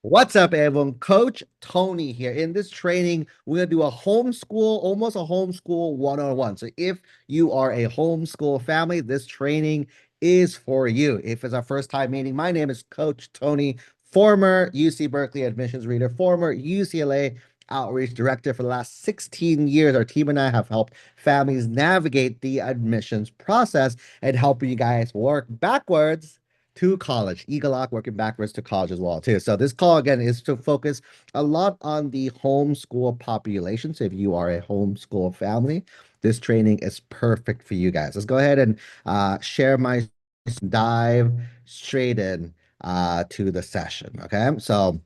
What's up, everyone? Coach Tony here. In this training, we're going to do a homeschool, almost a homeschool one-on-one. So if you are a homeschool family, this training is for you. If it's our first time meeting, my name is Coach Tony, former UC Berkeley admissions reader, former UCLA outreach director for the last 16 years. Our team and I have helped families navigate the admissions process and helping you guys work backwards to college. egelloC working backwards to college as well too. So this call again is to focus a lot on the homeschool population. So if you are a homeschool family, this training is perfect for you guys. Let's go ahead and share my dive straight in to the session. Okay, so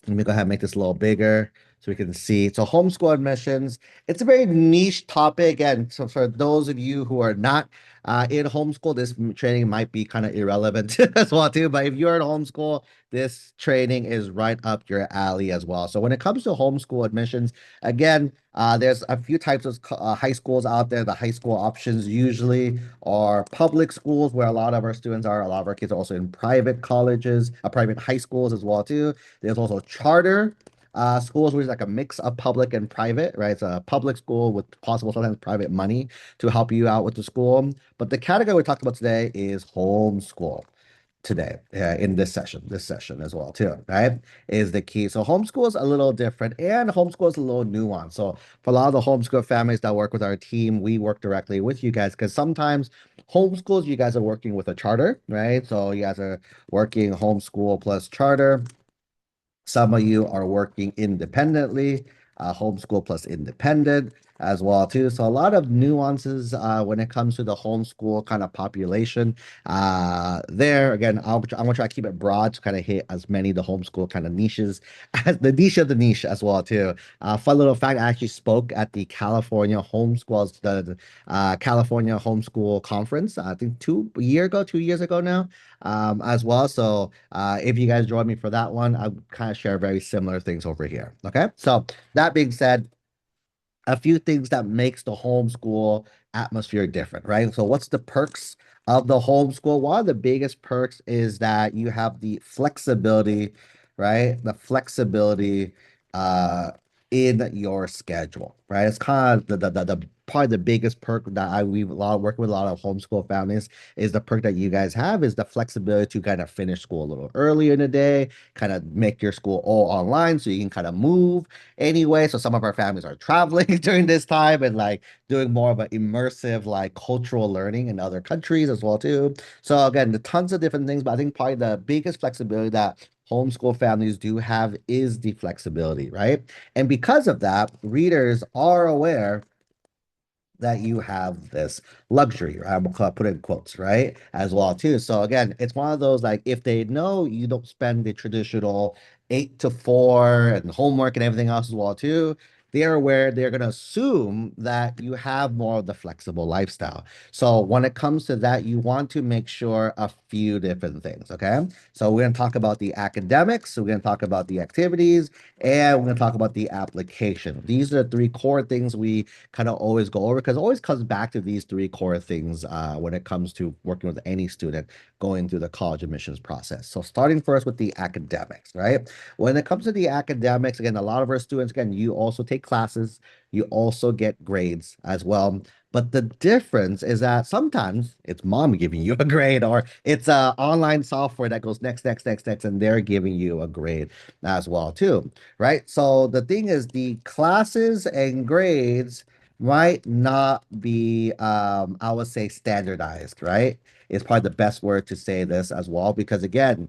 let me go ahead and make this a little bigger so we can see. So homeschool admissions, it's a very niche topic. And so for those of you who are not in homeschool, this training might be kind of irrelevant as well too. But if you're in homeschool, this training is right up your alley as well. So when it comes to homeschool admissions, again, there's a few types of high schools out there. The high school options usually are public schools where a lot of our students are. A lot of our kids are also in private colleges, private high schools as well too. There's also charter schools, which is like a mix of public and private, right? It's a public school with possible sometimes private money to help you out with the school. But the category we talked about today is homeschool today in this session as well too, right? Is the key. So homeschool is a little different and homeschool is a little nuanced. So for a lot of the homeschool families that work with our team, we work directly with you guys because sometimes homeschools, you guys are working with a charter, right? So you guys are working homeschool plus charter. Some of you are working independently, homeschool plus independent as well too. So a lot of nuances when it comes to the homeschool kind of population. There again, I'm gonna try to keep it broad to kind of hit as many of the homeschool kind of niches as the niche of the niche as well too. Fun little fact: I actually spoke at the California Homeschools, the California Homeschool Conference. I think 2 years ago now as well. So if you guys join me for that one, I kind of share very similar things over here. Okay. So that being said, a few things that makes the homeschool atmosphere different, right? So what's the perks of the homeschool? One of the biggest perks is that you have the flexibility, right? The flexibility uh in your schedule, right? It's kind of the probably the biggest perk that we've a lot working with a lot of homeschool families is the perk that you guys have is the flexibility to kind of finish school a little earlier in the day, kind of make your school all online so you can kind of move anyway. So some of our families are traveling during this time and like doing more of an immersive like cultural learning in other countries as well too. So again, the tons of different things, but I think probably the biggest flexibility that homeschool families do have is the flexibility, right? And because of that, readers are aware that you have this luxury, right? I'm gonna put it in quotes, right? As well, too. So again, it's one of those like if they know you don't spend the traditional 8 to 4 and homework and everything else as well, too, they're aware they're gonna assume that you have more of the flexible lifestyle. So when it comes to that, you want to make sure a few different things, okay? So we're gonna talk about the academics, we're gonna talk about the activities, and we're gonna talk about the application. These are the three core things we kind of always go over because it always comes back to these three core things when it comes to working with any student going through the college admissions process. So starting first with the academics, right? When it comes to the academics, again, a lot of our students, again, you also take classes, you also get grades as well. But the difference is that sometimes it's mom giving you a grade, or it's online software that goes next, next, next, next, and they're giving you a grade as well too, right? So the thing is, the classes and grades might not be I would say standardized, right? Is probably the best word to say this as well, because again,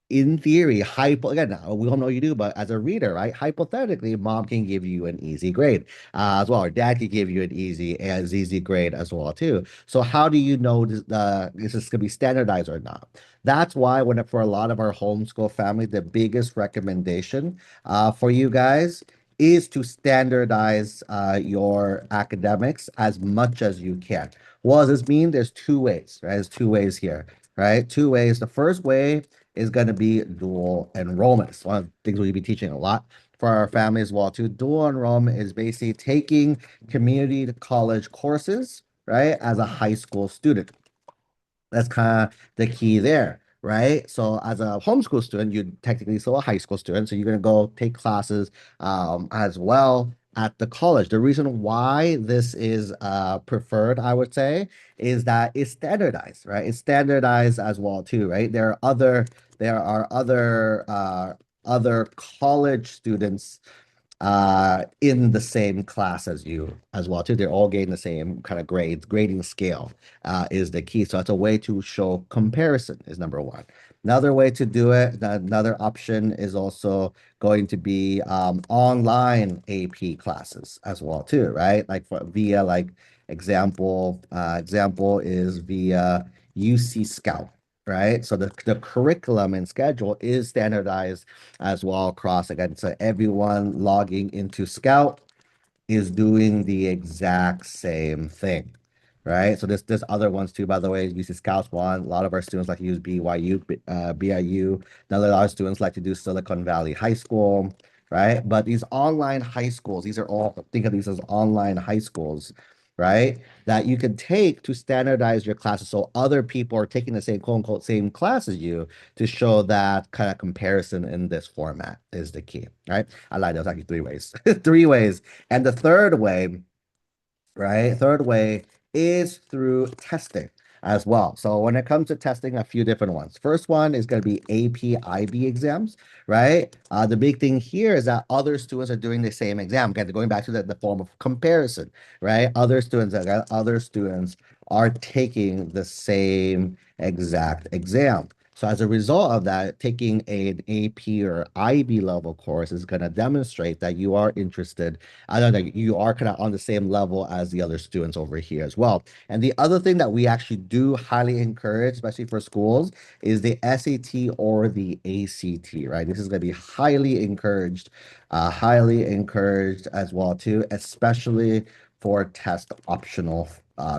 in theory, again, we don't know you do, but as a reader, right? Hypothetically, mom can give you an easy grade as well, or dad can give you an easy grade as well too. So how do you know this is gonna be standardized or not? That's why when for a lot of our homeschool family, the biggest recommendation for you guys is to standardize your academics as much as you can. What does this mean? There's two ways, right? There's two ways here, right? Two ways. The first way is going to be dual enrollment. It's one of the things we'll be teaching a lot for our family as well too. Dual enrollment is basically taking community college courses, right, as a high school student. That's kind of the key there. right? So as a homeschool student, you're technically still a high school student, so you're going to go take classes as well at the college. The reason why this is preferred, I would say, is that it's standardized, right? It's standardized as well too, right? There are other college students in the same class as you as well too. They're all getting the same kind of grades. Grading scale is the key. So it's a way to show comparison is number one. Another way to do it, another option is also going to be online AP classes as well too, right? Like via like example is via UC Scout, right? So the curriculum and schedule is standardized as well across again. So everyone logging into Scout is doing the exact same thing, right? So there's other ones too, by the way. UC Scouts one. A lot of our students like to use BYU, BIU. Another lot of students like to do Silicon Valley High School, right? But these online high schools, these are all, think of these as online high schools, right? That you can take to standardize your classes so other people are taking the same quote unquote same class as you to show that kind of comparison in this format is the key, right? I lied, there's actually three ways. Three ways. And the third way, right? Third way is through testing as well. So when it comes to testing, a few different ones. First one is going to be AP IB exams, right? The big thing here is that other students are doing the same exam. Again, going back to the form of comparison, right? Other students are taking the same exact exam. So as a result of that, taking an AP or IB level course is going to demonstrate that you are interested. I know that you are kind of on the same level as the other students over here as well. And the other thing that we actually do highly encourage, especially for schools, is the SAT or the ACT, right? This is going to be highly encouraged as well too, especially for test optional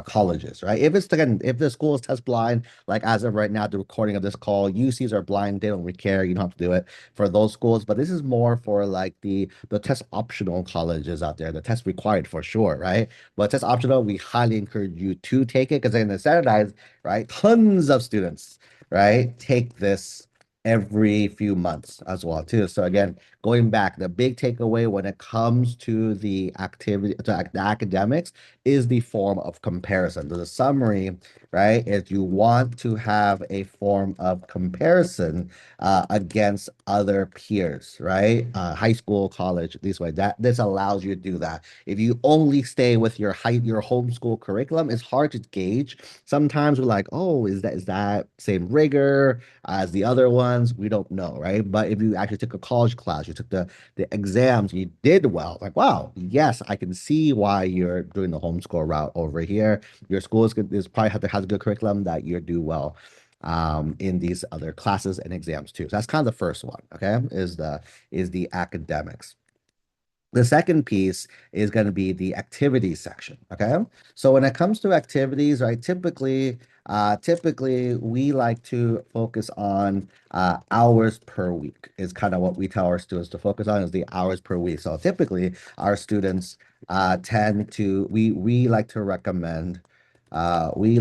colleges, right? If it's again, if the school is test blind, like as of right now, the recording of this call, UCs are blind, they don't really care, you don't have to do it for those schools, but this is more for like the test optional colleges out there, the test required for sure, right? But test optional, we highly encourage you to take it because in the standardized, right? Tons of students, right, take this every few months as well too. So again, going back, the big takeaway when it comes to the activity, to the academics, is the form of comparison. The summary, right, is you want to have a form of comparison against other peers, right? High school, college, this way. That this allows you to do that. If you only stay with your homeschool curriculum, it's hard to gauge. Sometimes we're like, oh, is that same rigor as the other ones? We don't know, right? But if you actually took a college class, you took the exams, you did well. Like, wow, yes, I can see why you're doing the homeschool route over here. Your school is good, is probably has a good curriculum that you do well in these other classes and exams too. So that's kind of the first one, okay? Is the academics. The second piece is going to be the activities section. Okay. So when it comes to activities, right, typically we like to focus on hours per week is kind of what we tell our students to focus on is the hours per week. So typically our students tend to we like to recommend 20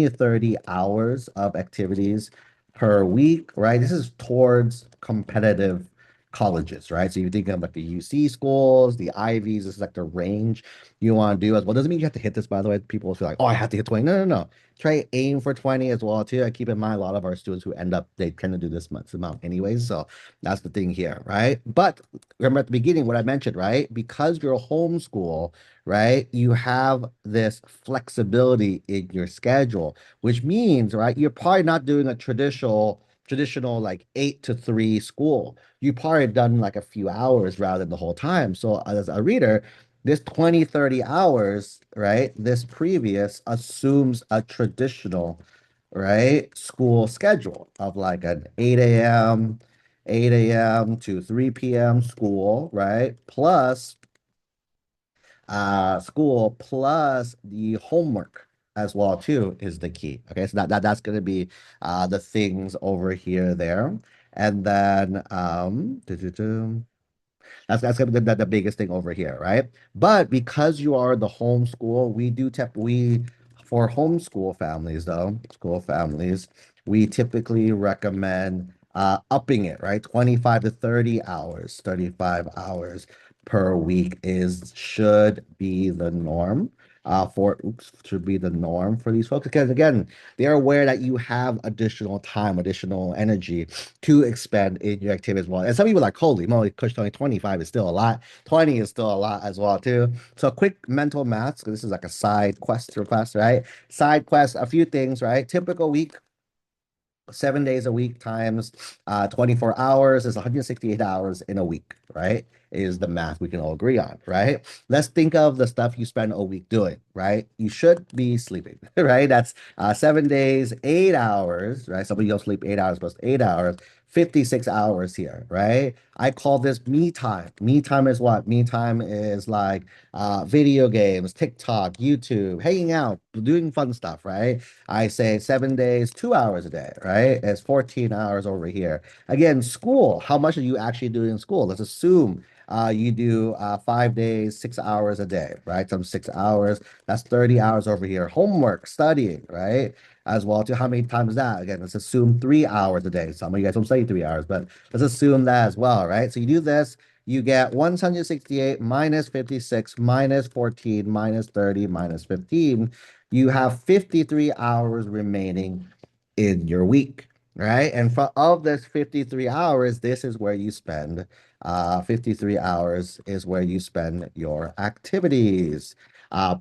to 30 hours of activities per week, right? This is towards competitive colleges, right? So you think of like the UC schools, the Ivies, this is like the range you want to do as well. Doesn't mean you have to hit this, by the way. People feel like, oh, I have to hit 20. No, no, no. Try aim for 20 as well, too. I keep in mind a lot of our students who end up, they tend to do this much amount anyways. So that's the thing here, right? But remember at the beginning what I mentioned, right? Because you're a homeschool, right? You have this flexibility in your schedule, which means, right, you're probably not doing a traditional like 8 to 3 school. You probably done like a few hours rather than the whole time. So as a reader, this 20, 30 hours, right? This previous assumes a traditional, right, school schedule of like an 8 a.m. to 3 p.m. school, right? School plus the homework as well too is the key. Okay, so that's going to be the things over here there. And then that's gonna be the biggest thing over here, right? But because you are the homeschool, we For homeschool families, though, school families, we typically recommend upping it, right? 25 to 30 hours, 35 hours per week is should be the norm. Should be the norm for these folks because again, they're aware that you have additional time, additional energy to expend in your activity as well. And some people are like, holy moly, Kush Tony, 25 is still a lot. 20 is still a lot as well, too. So quick mental maths, because this is like a side quest request, right? Side quest, a few things, right? Typical week, 7 days a week times 24 hours is 168 hours in a week, right? Is the math we can all agree on, right? Let's think of the stuff you spend a week doing, right? You should be sleeping, right? That's 7 days, 8 hours, right? Somebody don't sleep 8 hours, but 8 hours, 56 hours here, right? I call this me time. Me time is what? Me time is like video games, TikTok, YouTube, hanging out, doing fun stuff, right? I say 7 days, 2 hours a day, right? It's 14 hours over here. Again, school, how much are you actually doing in school? Let's assume you do 5 days, 6 hours a day, right? Some 6 hours, that's 30 hours over here. Homework, studying, right? As well, to how many times is that? Again, let's assume 3 hours a day. Some of you guys don't say 3 hours, but let's assume that as well, right? So you do this, you get 168 minus 56 minus 14 minus 30 minus 15. You have 53 hours remaining in your week, right? And for of this 53 hours, this is where you spend 53 hours is where you spend your activities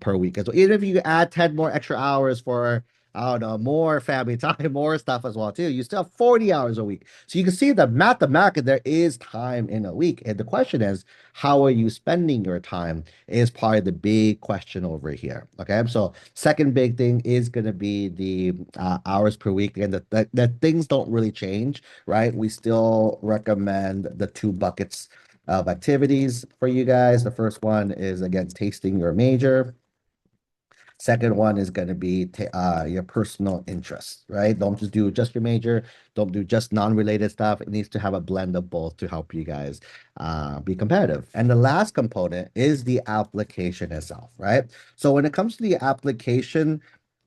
per week. And so even if you add 10 more extra hours for I don't know, more family time, more stuff as well too. You still have 40 hours a week. So you can see that mathematically there is time in a week. And the question is, how are you spending your time is probably the big question over here. Okay. So second big thing is going to be the hours per week. And the things don't really change, right? We still recommend the two buckets of activities for you guys. The first one is again, tasting your major. Second one is going to be your personal interests, right? Don't just do just your major. Don't do just non-related stuff. It needs to have a blend of both to help you guys be competitive. And the last component is the application itself, right? So when it comes to the application,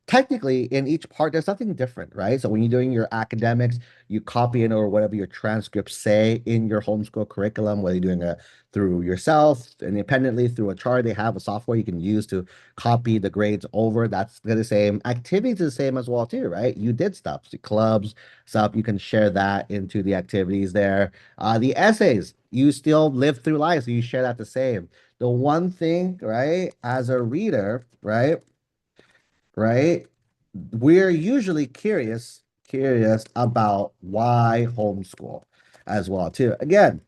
technically in each part there's nothing different, right? So when you're doing your academics, you copy it or whatever your transcripts say in your homeschool curriculum, whether you're doing it through yourself independently through a chart, they have a software you can use to copy the grades over. That's the same. Activities is the same as well too, right? You did stuff, so clubs, stuff, you can share that into the activities there. The essays, you still live through life, so you share that the same. The one thing, right, as a reader, right? We're usually curious about why homeschool as well too. Again,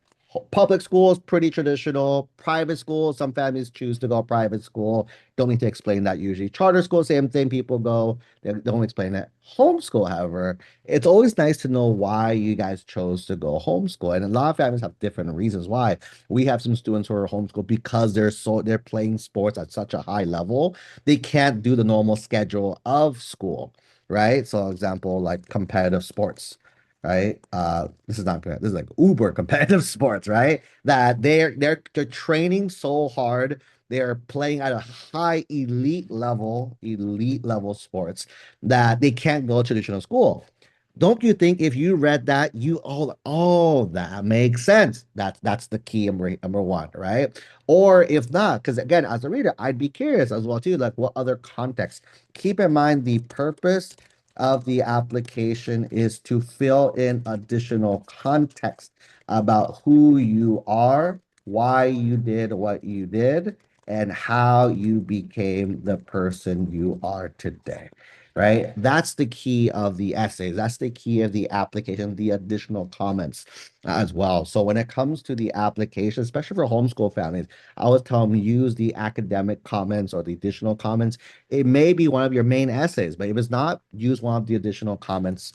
public school is pretty traditional. Private school, some families choose to go private school. Don't need to explain that usually. Charter school, same thing. People go, they don't explain it. Homeschool, however, it's always nice to know why you guys chose to go homeschool. And a lot of families have different reasons why. We have some students who are homeschool because they're playing sports at such a high level they can't do the normal schedule of school, right? So, example, like competitive sports, right? This is not this is like uber competitive sports, right? That they're training so hard, they're playing at a high elite level sports that they can't go to traditional school. Don't you think if you read that, you all, oh, that makes sense. That's the key number one, right? Or if not, because again, as a reader, I'd be curious as well too, like what other context. Keep in mind the purpose of the application is to fill in additional context about who you are, why you did what you did, and how you became the person you are today, right? That's the key of the essays. That's the key of the application, the additional comments as well. So when it comes to the application, especially for homeschool families, I always tell them use the academic comments or the additional comments. It may be one of your main essays, but if it's not, use one of the additional comments.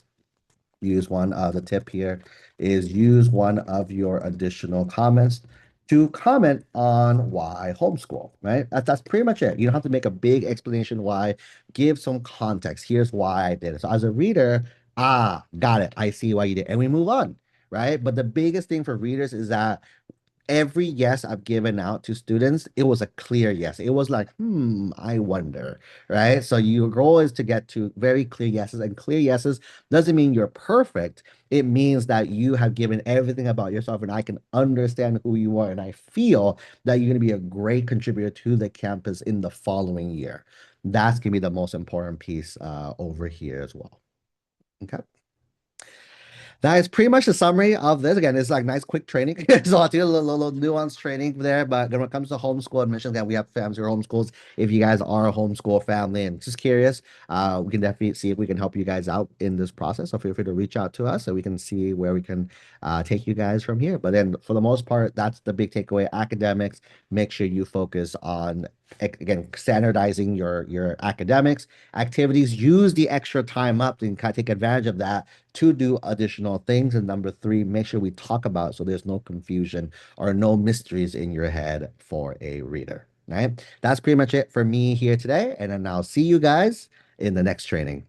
Use one of the tip here is use one of your additional comments to comment on why homeschool, right? That's pretty much it. You don't have to make a big explanation why. Give some context. Here's why I did it. So as a reader, got it. I see why you did. And we move on, right? But the biggest thing for readers is that every yes I've given out to students, it was a clear yes. It was like, I wonder, right? So your goal is to get to very clear yeses, and clear yeses doesn't mean you're perfect. It means that you have given everything about yourself, and I can understand who you are, and I feel that you're going to be a great contributor to the campus in the following year. That's going to be the most important piece over here as well. Okay. That is pretty much the summary of this. Again, it's like nice quick training. So I'll do a little nuanced training there. But when it comes to homeschool admissions, again, we have families who are homeschools. If you guys are a homeschool family and just curious, we can definitely see if we can help you guys out in this process. So feel free to reach out to us so we can see where we can take you guys from here. But then for the most part, that's the big takeaway. Academics, make sure you focus on again standardizing your academics activities. Use the extra time up and kind of take advantage of that to do additional things. And number three, make sure we talk about it so there's no confusion or no mysteries in your head for a reader. Right? That's pretty much it for me here today. And then I'll see you guys in the next training.